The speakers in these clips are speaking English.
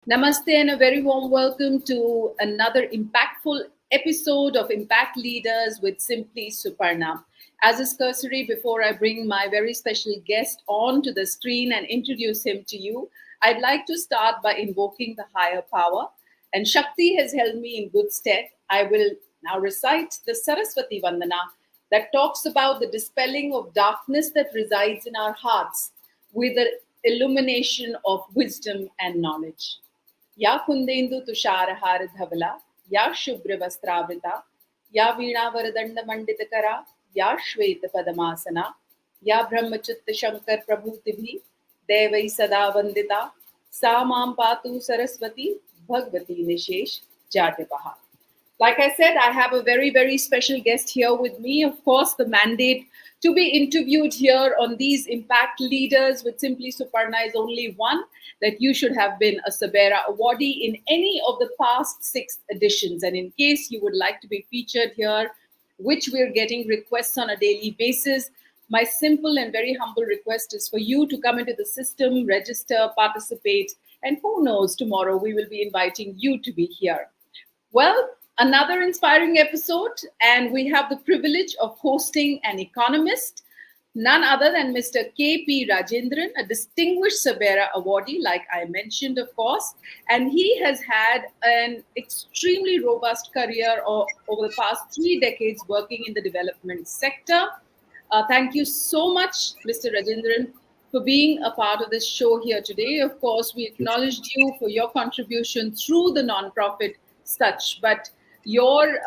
Namaste and a very warm welcome to another impactful episode of Impact Leaders with Simply Suparnaa. As a cursory, before I bring my very special guest on to the screen and introduce him to you, I'd like to start by invoking the higher power. And Shakti has held me in good stead. I will now recite the Saraswati Vandana that talks about the dispelling of darkness that resides in our hearts with the illumination of wisdom and knowledge. या कुंदेन्दु तुषारहार धवला या शुभ्र वस्त्रावृता या वीणावरदंड मंडितकरा या श्वेत पदमासना या ब्रह्मचित्त शंकर प्रभूतिभि देवै सदा वंदिता सा मां पातु Saraswati Bhagwati निशेष जाटिपहा. Like I said, I have a very, very special guest here with me. Of course, the mandate to be interviewed here on these impact leaders with Simply Suparnaa is only one, that you should have been a SABERA Awardee in any of the past 6 editions. And in case you would like to be featured here, which we're getting requests on a daily basis, my simple and very humble request is for you to come into the system, register, participate, and who knows, tomorrow we will be inviting you to be here. Well, another inspiring episode, and we have the privilege of hosting an economist, none other than Mr. KP Rajendran, a distinguished SABERA Awardee, like I mentioned, of course, and he has had an extremely robust career over the past 3 decades working in the development sector. Thank you so much, Mr. Rajendran, for being a part of this show here today. Of course, we acknowledged you for your contribution through the nonprofit SACH, but your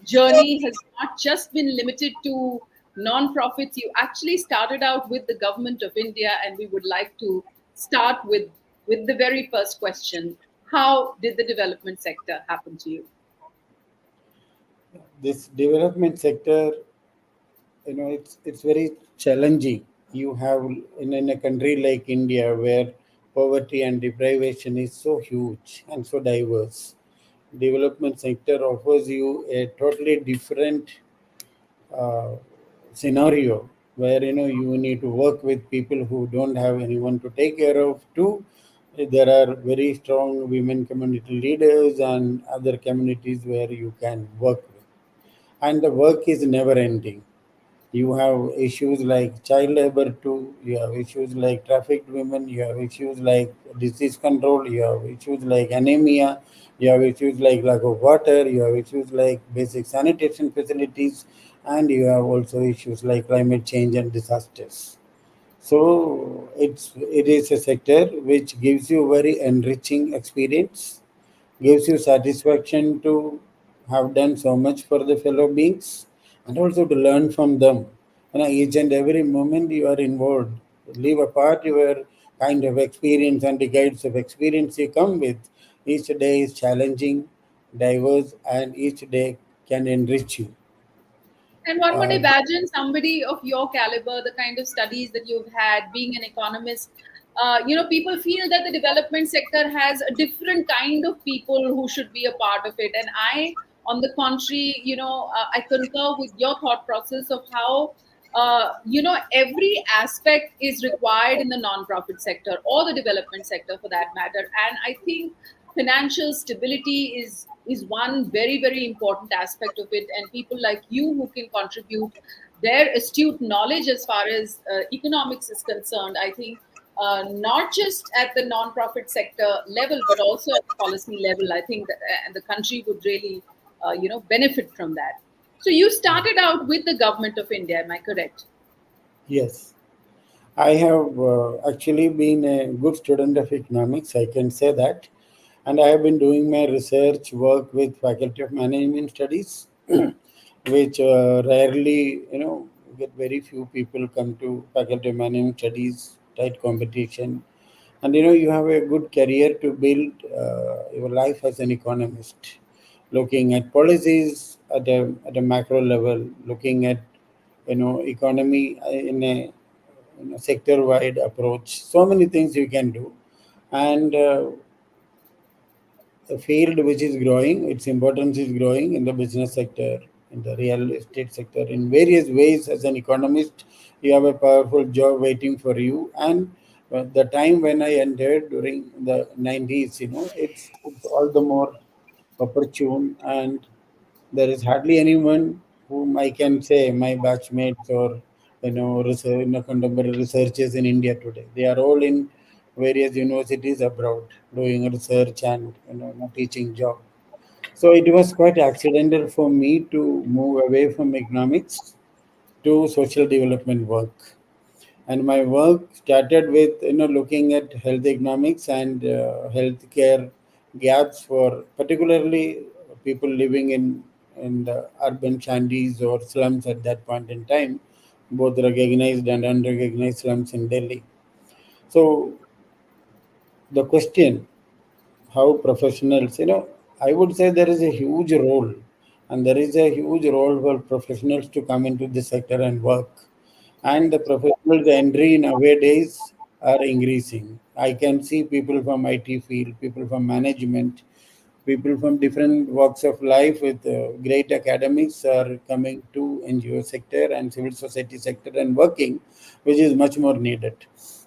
journey has not just been limited to non-profits. You actually started out with the government of India, and we would like to start with the very first question. How did the development sector happen to you? This development sector, it's very challenging. You have in a country like India where poverty and deprivation is so huge and so diverse. Development sector offers you a totally different uh, scenario where you need to work with people who don't have anyone to take care of too. There are very strong women community leaders and other communities where you can work with, and the work is never ending. You have issues like child labor too. You have issues like trafficked women. You have issues like disease control. You have issues like anemia. You have issues like lack of water. You have issues like basic sanitation facilities, and you have also issues like climate change and disasters. So it is a sector which gives you very enriching experience, gives you satisfaction to have done so much for the fellow beings, and also to learn from them. Each and every moment you are involved, leave apart your kind of experience and the guides of experience you come with. Each day is challenging, diverse, and each day can enrich you. And one would Uh, imagine somebody of your caliber, the kind of studies that you've had, being an economist, people feel that the development sector has a different kind of people who should be a part of it. And I, on the contrary, I concur with your thought process of how, every aspect is required in the non-profit sector or the development sector for that matter. And I think financial stability is one very, very important aspect of it, and people like you who can contribute their astute knowledge as far as economics is concerned, I think, not just at the non-profit sector level but also at the policy level, I think that the country would really benefit from that. So you started out with the government of India, am I correct? yes, I have actually been a good student of economics, I can say that. And I have been doing my research work with Faculty of Management Studies, which rarely, get very few people come to Faculty of Management Studies, tight competition. And, you have a good career to build your life as an economist, looking at policies at a macro level, looking at, economy in a sector-wide approach. So many things you can do. And a field which is growing, its importance is growing in the business sector, in the real estate sector, in various ways. As an economist, you have a powerful job waiting for you, and The time when I entered during the 90s, it's all the more opportune, and there is hardly anyone whom I can say my batchmates or research, contemporary researchers in India today. They are all in various universities abroad doing research and teaching job. So it was quite accidental for me to move away from economics to social development work. And my work started with looking at health economics and healthcare gaps for particularly people living in the urban shanties or slums at that point in time, both recognized and unrecognized slums in Delhi. So the question, how professionals, I would say there is a huge role, and there is a huge role for professionals to come into this sector and work. And the professionals entry nowadays are increasing. I can see people from IT field, people from management, people from different walks of life with great academics are coming to NGO sector and civil society sector and working, which is much more needed.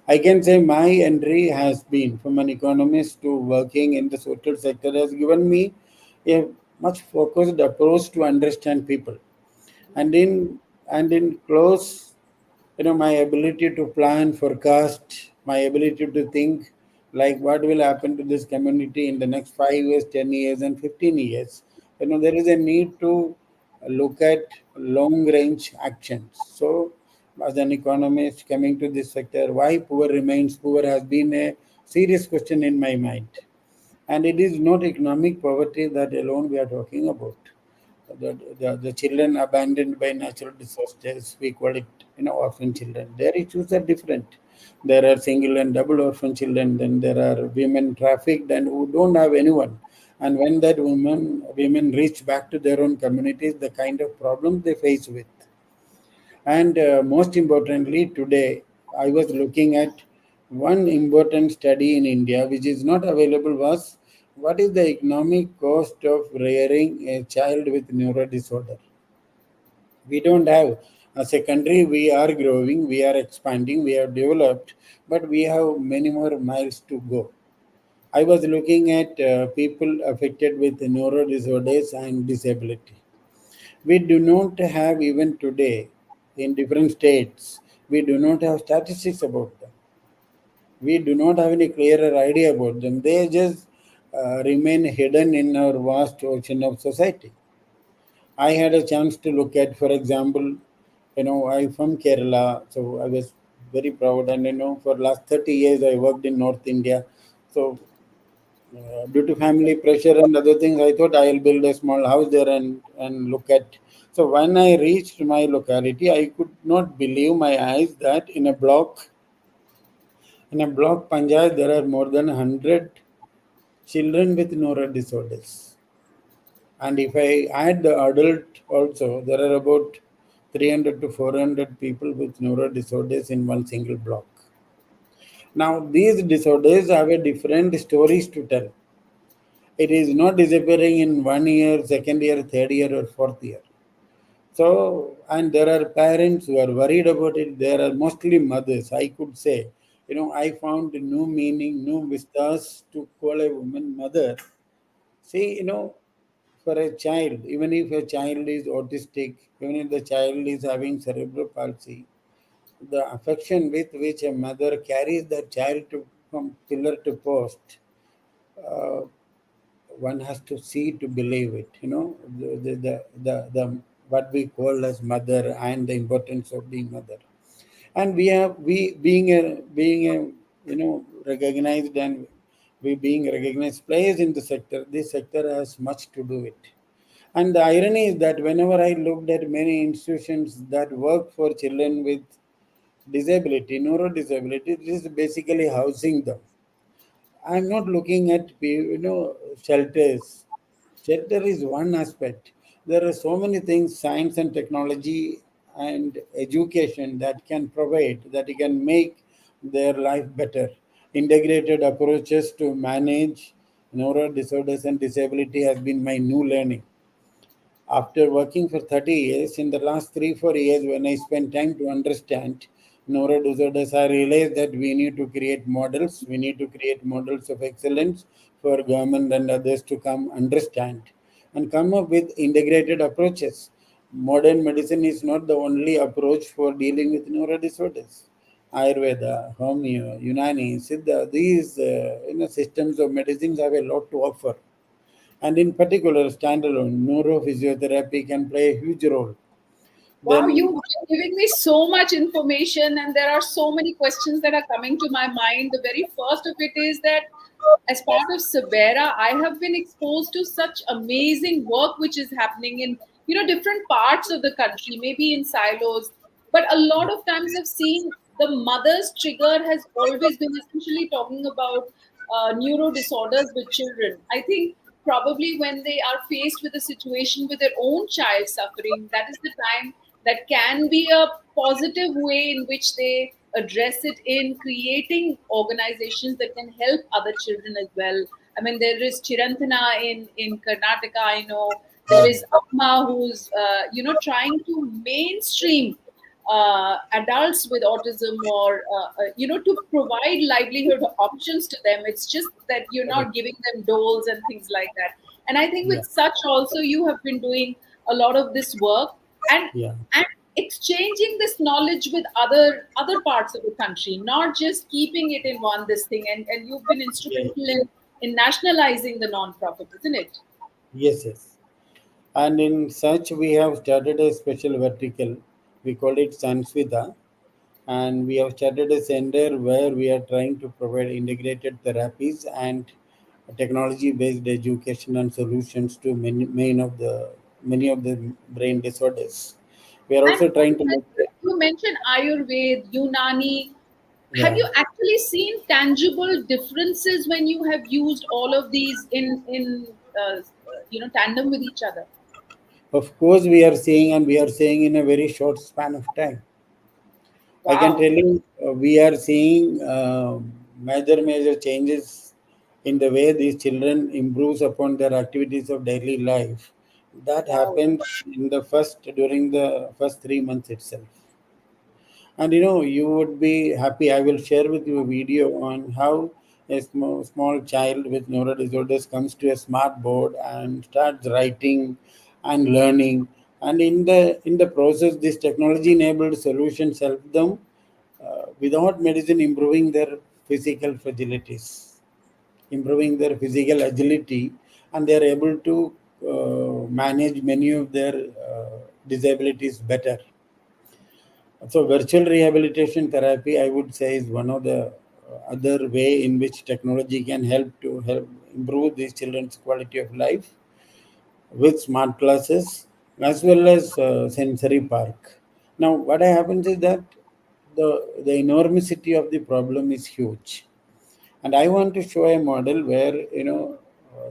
I can say my entry has been from an economist to working in the social sector has given me a much focused approach to understand people, and in close, my ability to plan, forecast, my ability to think like what will happen to this community in the next 5 years, 10 years, and 15 years. There is a need to look at long range actions. So as an economist coming to this sector, why poor remains poor has been a serious question in my mind. And it is not economic poverty that alone we are talking about. The children abandoned by natural disasters, we call it, orphan children. Their issues are different. There are single and double orphan children. Then there are women trafficked and who don't have anyone. And when that women reach back to their own communities, the kind of problems they face with. And most importantly, today I was looking at one important study in India, which is not available, was what is the economic cost of rearing a child with neuro disorder. We don't have, as a country, we are growing, we are expanding, we have developed, but we have many more miles to go. I was looking at people affected with neuro disorders and disability. We do not have, even today, in different states, we do not have statistics about them. We do not have any clearer idea about them. They just remain hidden in our vast ocean of society. I had a chance to look at, for example, I'm from Kerala, so I was very proud. And for last 30 years, I worked in North India. So due to family pressure and other things, I thought I'll build a small house there and look at. So when I reached my locality, I could not believe my eyes that in a block panchayat there are more than 100 children with neuro disorders. And if I add the adult also, there are about 300 to 400 people with neuro disorders in one single block. Now these disorders have a different stories to tell. It is not disappearing in 1 year, second year, third year, or fourth year. So, and there are parents who are worried about it. There are mostly mothers, I could say. I found no meaning, no vistas to call a woman mother. See, for a child, even if a child is autistic, even if the child is having cerebral palsy, the affection with which a mother carries the child from pillar to post, uh, one has to see to believe it. The what we call as mother and the importance of being mother. And we being a recognized, and we being recognized players in the sector, this sector has much to do it. And the irony is that whenever I looked at many institutions that work for children with disability, neuro disability, this is basically housing them. I'm not looking at shelters. Shelter is one aspect. There are so many things science and technology and education that can provide, that can make their life better. Integrated approaches to manage neuro disorders and disability has been my new learning. After working for 30 years, in the last 3 4 years, when I spent time to understand, neuro disorders, I realized that we need to create models. We need to create models of excellence for government and others to come understand and come up with integrated approaches. Modern medicine is not the only approach for dealing with neuro disorders. Ayurveda, Homeo, Unani, Siddha, these systems of medicines have a lot to offer. And in particular, standalone neuro-physiotherapy can play a huge role. Wow, Then, you've been giving me so much information, and there are so many questions that are coming to my mind. The very first of it is that as part of Sabera, I have been exposed to such amazing work which is happening in different parts of the country, maybe in silos, but a lot of times I've seen the mother's trigger has always been essentially talking about neuro disorders with children. I think probably when they are faced with a situation with their own child suffering, that is the time that can be a positive way in which they address it in creating organizations that can help other children as well. I mean, there is Chirantana in Karnataka. I know there is Amma who's trying to mainstream adults with autism or to provide livelihood options to them. It's just that you're not giving them doles and things like that. And I think yeah, with such also you have been doing a lot of this work and yeah, and exchanging this knowledge with other parts of the country, not just keeping it in one this thing. And you've been yeah, instrumental in nationalizing the non-profit, isn't it? yes, yes. And in such, we have started a special vertical. We call it Sansvita. And we have started a center where we are trying to provide integrated therapies and technology-based education and solutions to many of the brain disorders. We are And also trying to make, you mentioned Ayurveda, Unani. Have yeah. you actually seen tangible differences when you have used all of these in tandem with each other? Of course, we are seeing, and we are saying in a very short span of time. I can Wow. tell you, we are seeing major changes in the way these children improves upon their activities of daily life. That Wow. happens during the first 3 months itself. And you would be happy. I will share with you a video on how a small child with neuro disorders comes to a smart board and starts writing and learning. And in the process, this technology enabled solutions help them without medicine improving their physical fragilities, improving their physical agility, and they are able to manage many of their disabilities better. So, virtual rehabilitation therapy, I would say, is one of the other way in which technology can help improve these children's quality of life with smart classes as well as sensory park. Now, what happens is that the enormity of the problem is huge, and I want to show a model where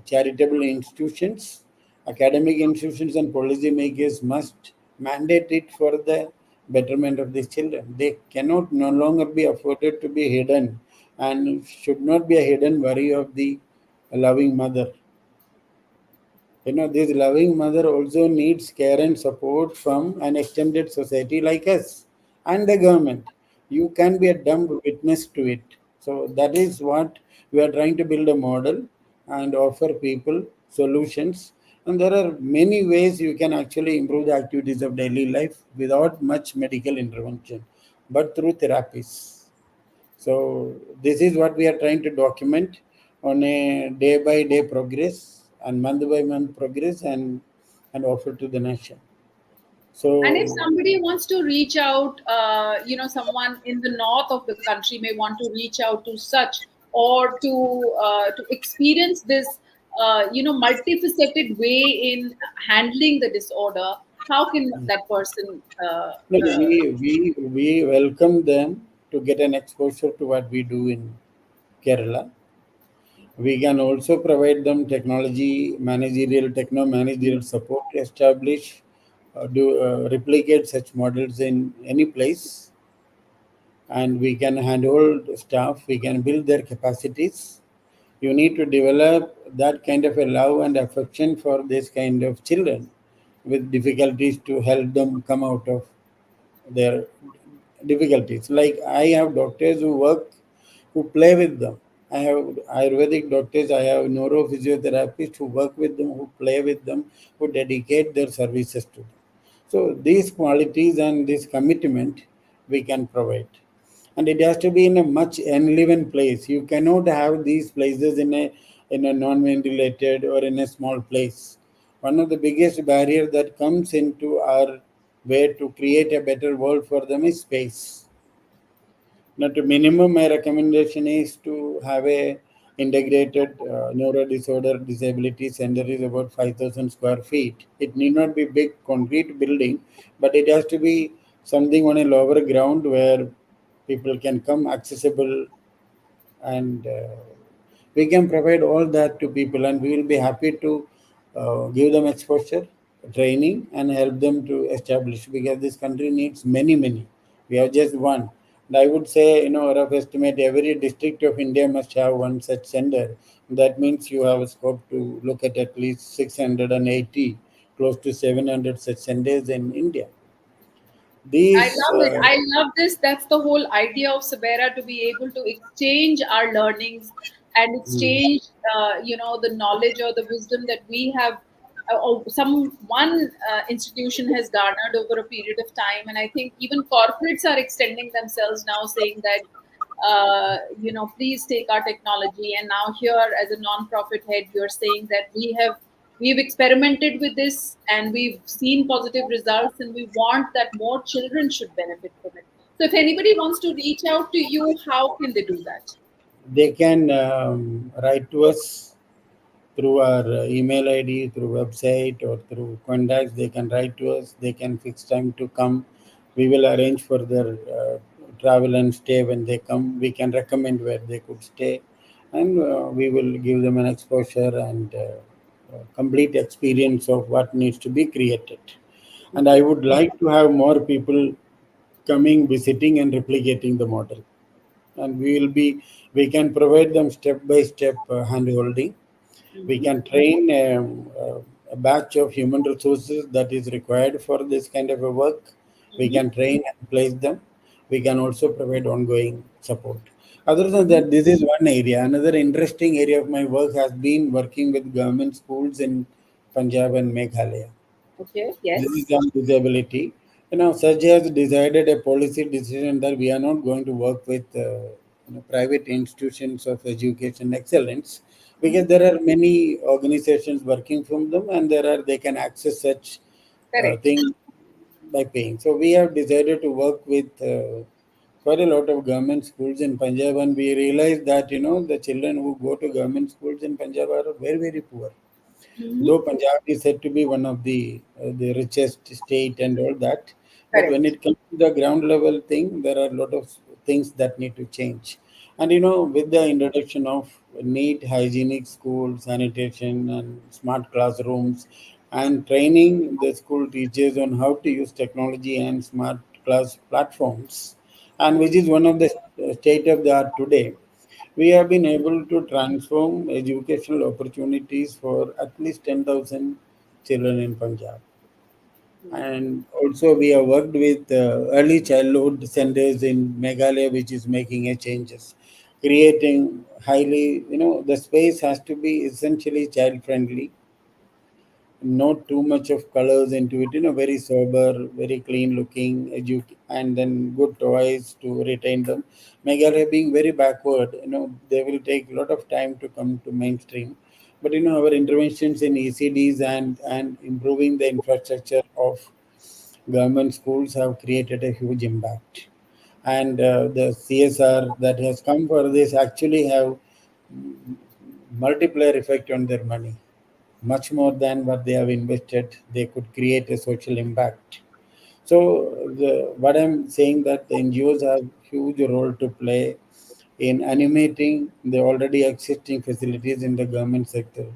charitable institutions, academic institutions, and policymakers must mandate it for the betterment of these children. They cannot no longer be afforded to be hidden, and should not be a hidden worry of the loving mother. This loving mother also needs care and support from an extended society like us and the government. You can be a dumb witness to it. So that is what we are trying to build a model and offer people solutions. And there are many ways you can actually improve the activities of daily life without much medical intervention, but through therapies. So this is what we are trying to document on a day by day progress and month by month progress and offer to the nation. And if So somebody wants to reach out, someone in the north of the country may want to reach out to such or to experience this, multifaceted way in handling the disorder. How can that person? no, we welcome them to get an exposure to what we do in Kerala. We can also provide them techno managerial support to establish, replicate such models in any place, and we can handhold staff, we can build their capacities. You need to develop that kind of a love and affection for this kind of children with difficulties to help them come out of their difficulties. Like I have doctors who work, who play with them. I have Ayurvedic doctors, I have neuro-physiotherapists who work with them, who play with them, who dedicate their services to them. So these qualities and this commitment we can provide. And it has to be in a much enlivened place. You cannot have these places in a non-ventilated or in a small place. One of the biggest barrier that comes into our way to create a better world for them is space. Now, to minimum, my recommendation is to have a integrated neuro disorder disability center is about 5,000 square feet. It need not be big concrete building, but it has to be something on a lower ground where people can come accessible, and we can provide all that to people, and we will be happy to give them exposure, training, and help them to establish, because this country needs many. We have just one. And I would say, rough estimate, every district of India must have one such center. That means you have a scope to look at least 680, close to 700 such centers in India. I These love it. I love this. That's the whole idea of Sabera, to be able to exchange our learnings and mm, exchange, the knowledge or the wisdom that we have, or some one institution has garnered over a period of time. And I think even corporates are extending themselves now, saying that, please take our technology. And now here, as a non-profit head, you're saying that we've experimented with this and we've seen positive results, and we want that more children should benefit from it. So if anybody wants to reach out to you, how can they do that? they can write to us through our email ID, through website, or through contacts. They can write to us. They can fix time to come. We will arrange for their travel and stay when they come. We can recommend where they could stay, and we will give them an exposure and complete experience of what needs to be created. And I Okay. would like to have more people coming, visiting, and replicating the model. And we can provide them step by step hand holding. We Hmm. can train a batch of human resources that is required for this kind of a work. We Hmm. can train and place them. We can also provide ongoing support. Other than Hmm. that, this is one area. Another interesting area of my work has been working with government schools in Punjab and Meghalaya. Okay. This is Yes. on disability. SACH has decided a policy decision that we are not going to work with private institutions of education excellence, Hmm. because there are many organizations working from them, and they can access such Correct. thing by paying. So we have decided to work with quite a lot of government schools in Punjab, and we realized that the children who go to government schools in Punjab are very poor. Hmm. Though Punjab is said to be one of the richest state and all that, but when Correct. it comes to the ground level thing, there are a lot of things that need to change. And with the introduction of neat, hygienic school sanitation and smart classrooms, and training the school teachers on how to use technology and smart class platforms, and which Hmm. is one of the state of the art today, we have been able to transform educational opportunities for at least 10,000 children in Punjab. And also, we have worked with early childhood centers in Meghalaya, which is making a changes, creating highly, the space has to be essentially child friendly, not too much of colors into it, very sober, very clean looking, and then good toys to retain them. Meghalaya being very backward, they will take a lot of time to come to mainstream. But our interventions in ECDs and improving the infrastructure of government schools have created a huge impact. And the CSR that has come for this actually have multiplier effect on their money, much more than what they have invested. They could create a social impact. So what I'm saying, that the NGOs have huge role to play in animating the already existing facilities in the government sector,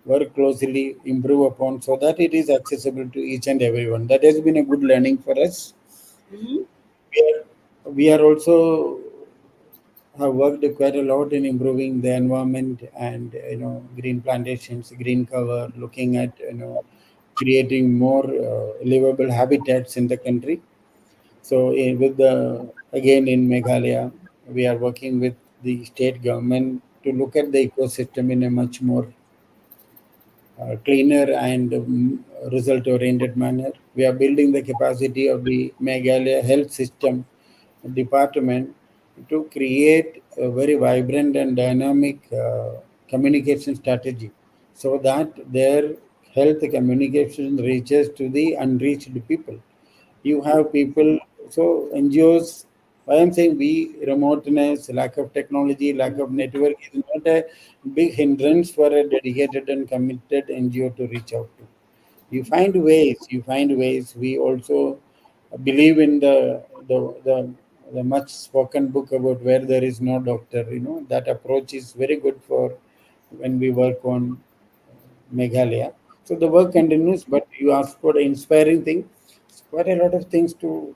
work closely, improve upon, so that it is accessible to each and everyone. That has been a good learning for us. Hmm. We are also have worked quite a lot in improving the environment, and green plantations, green cover, looking at creating more livable habitats in the country. So with the again in Meghalaya, we are working with the state government to look at the ecosystem in a much more cleaner and result-oriented manner. We are building the capacity of the Meghalaya health system department to create a very vibrant and dynamic communication strategy so that their health communication reaches to the unreached people. You have people, so NGOs, I am saying we remoteness, lack of technology, lack of network is not a big hindrance for a dedicated and committed NGO to reach out to. You find ways. We also believe in the much spoken book about where there is no doctor. That approach is very good for when we work on Meghalaya. So the work continues, but you asked for the inspiring thing. It's quite a lot of things to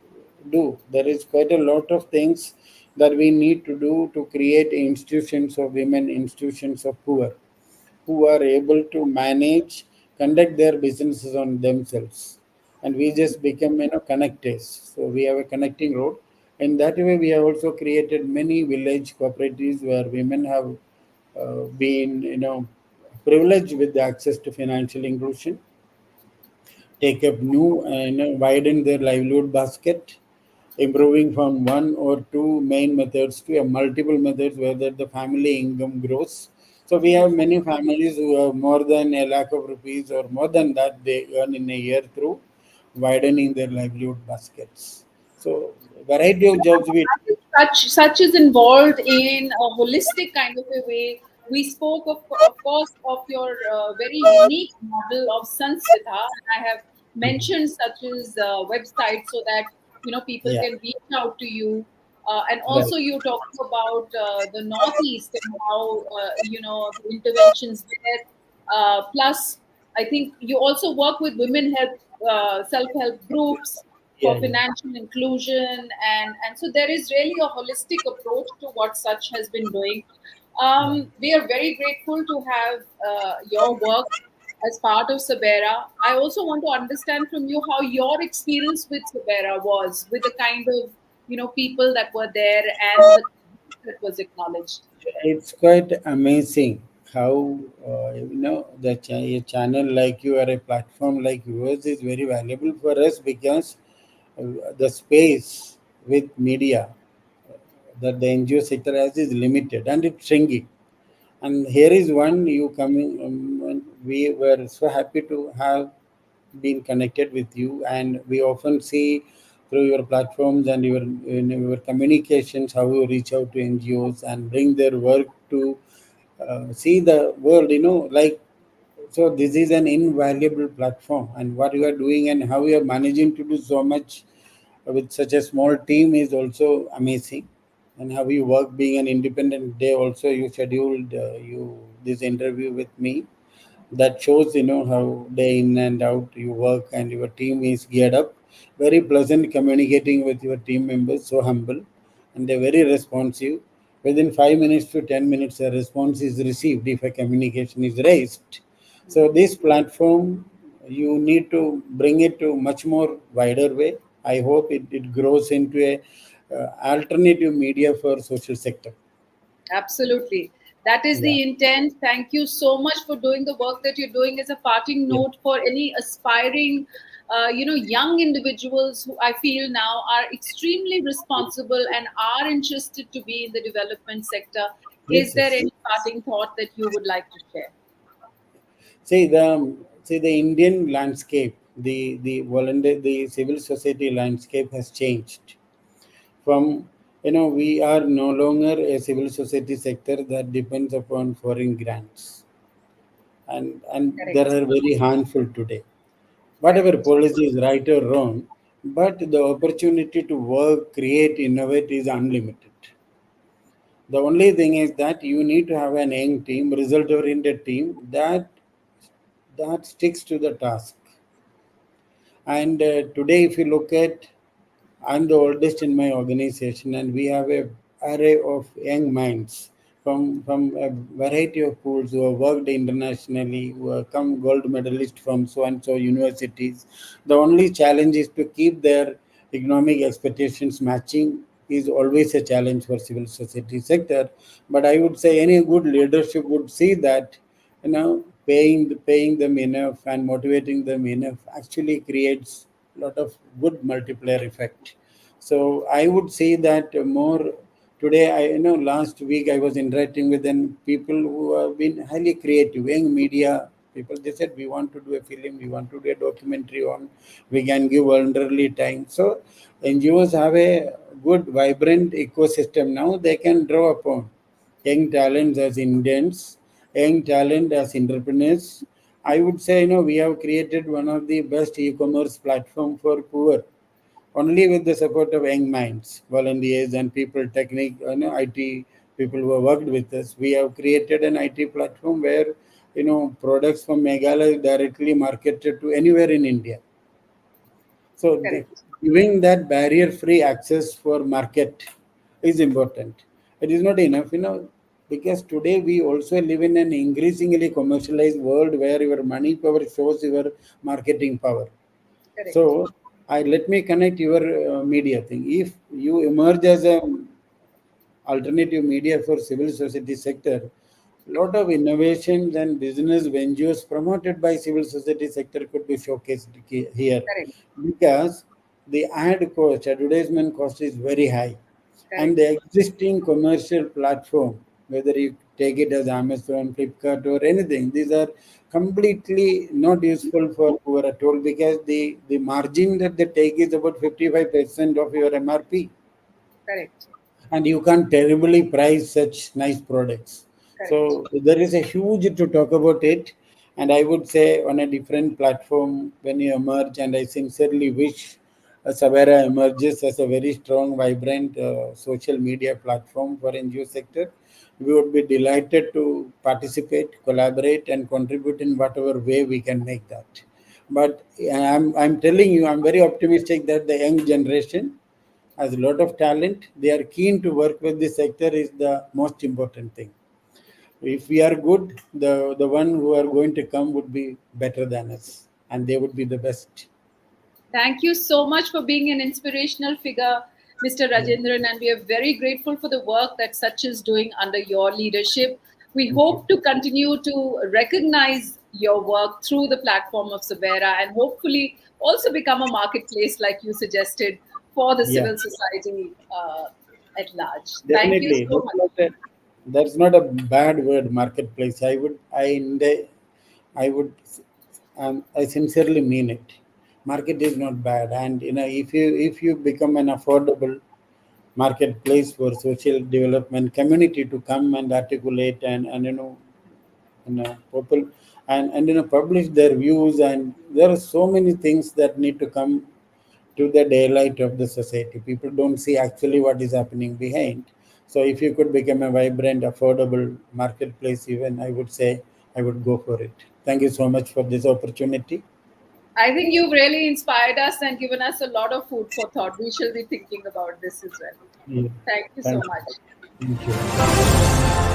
do. There is quite a lot of things that we need to do to create institutions of women, institutions of poor, who are able to manage, conduct their businesses on themselves. And we just become, connectors. So we have a connecting road. In that way, we have also created many village cooperatives where women have been, privileged with the access to financial inclusion, take up new, widen their livelihood basket, improving from one or two main methods to a multiple methods where that the family income grows. So we have many families who have more than a lakh of rupees or more than that they earn in a year through widening their livelihood baskets. So variety of jobs we Such is involved in a holistic kind of a way. We spoke of course of your very unique model of Sansvitha. I have mentioned such as website so that people yeah, can reach out to you. And right, also you talked about the Northeast and how the interventions there. Plus, I think you also work with women help self help groups yeah, for yeah, financial inclusion, and so there is really a holistic approach to what Such has been doing. yeah. We are very grateful to have your work as part of Sabera. I also want to understand from you how your experience with Sabera was, with the kind of people that were there and the that was acknowledged. It's quite amazing how a channel like you or a platform like yours is very valuable for us because the space with media that the NGO sector has is limited and it's shrinking. And here is one you coming. We were so happy to have been connected with you, and we often see through your platforms and your communications how you reach out to NGOs and bring their work to see the world. Like so, this is an invaluable platform, and what you are doing and how you are managing to do so much with such a small team is also amazing. And how you work being an independent day also you scheduled you this interview with me, that shows how day in and out you work and your team is geared up, very pleasant communicating with your team members, so humble, and they're very responsive. Within 5 minutes to 10 minutes a response is received if a communication is raised. So this platform you need to bring it to much more wider way. I hope it grows into a alternative media for social sector. Absolutely. That is Yeah, the intent. Thank you so much for doing the work that you're doing. As a parting yeah. note for any aspiring, young individuals who I feel now are extremely responsible and are interested to be in the development sector, is Yes, there yes. any parting thought that you would like to share? See the Indian landscape, the volunteer, the civil society landscape has changed. From we are no longer a civil society sector that depends upon foreign grants, and there Correct. are very harmful today. Whatever Correct. policy is right or wrong, but the opportunity to work, create, innovate is unlimited. The only thing is that you need to have an young team, result oriented team that sticks to the task. And today, if you look at, I'm the oldest in my organization, and we have a array of young minds from a variety of schools who have worked internationally, who have come gold medalist from so and so universities. The only challenge is to keep their economic expectations matching is always a challenge for civil society sector. But I would say any good leadership would see that, paying them enough and motivating them enough actually creates a lot of good multiplier effect. So I would say that more today. Last week I was interacting with then people who have been highly creative, young media people. They said we want to do a film, we want to do a documentary on, we can give voluntarily time. So NGOs have a good, vibrant ecosystem now. They can draw upon young talents as Indians, young talent as entrepreneurs. I would say, we have created one of the best e-commerce platform for poor, only with the support of young minds, volunteers, and people, technique, IT people who have worked with us. We have created an IT platform where, products from Meghalaya directly marketed to anywhere in India. So Correct. giving that barrier-free access for market is important. It is not enough, because today we also live in an increasingly commercialized world where your money power shows your marketing power. Correct. So I let me connect your media thing. If you emerge as a alternative media for civil society sector, lot of innovations and business ventures promoted by civil society sector could be showcased here, Correct. because the advertisement cost is very high, and Correct. the existing commercial platform, whether you take it as Amazon, Flipkart, or anything, these are completely not useful for poor at all, because the margin that they take is about 55% of your MRP, Correct. and you can't terribly price such nice products. Correct. So there is a huge to talk about it, and I would say on a different platform when you emerge, and I sincerely wish Sabera emerges as a very strong, vibrant social media platform for NGO sector. We would be delighted to participate, collaborate, and contribute in whatever way we can make that. But I'm telling you, I'm very optimistic that the young generation has a lot of talent. They are keen to work with this sector is the most important thing. If we are good, the one who are going to come would be better than us, and they would be the best. Thank you so much for being an inspirational figure, Mr. Yeah. Rajendran, and we are very grateful for the work that Such is doing under your leadership. We Thank you. hope to continue to recognize your work through the platform of Sabera and hopefully also become a marketplace, like you suggested, for the Yeah, civil society at large. Thank you definitely. so much. That's not a bad word, marketplace. I sincerely mean it. Market is not bad, and if you become an affordable marketplace for social development community to come and articulate and people and publish their views, and there are so many things that need to come to the daylight of the society. People don't see actually what is happening behind. So if you could become a vibrant, affordable marketplace, even I would say I would go for it. Thank you so much for this opportunity. I think you've really inspired us and given us a lot of food for thought. We shall be thinking about this as well. Yeah. Thank you so Thank you. much. Thank you.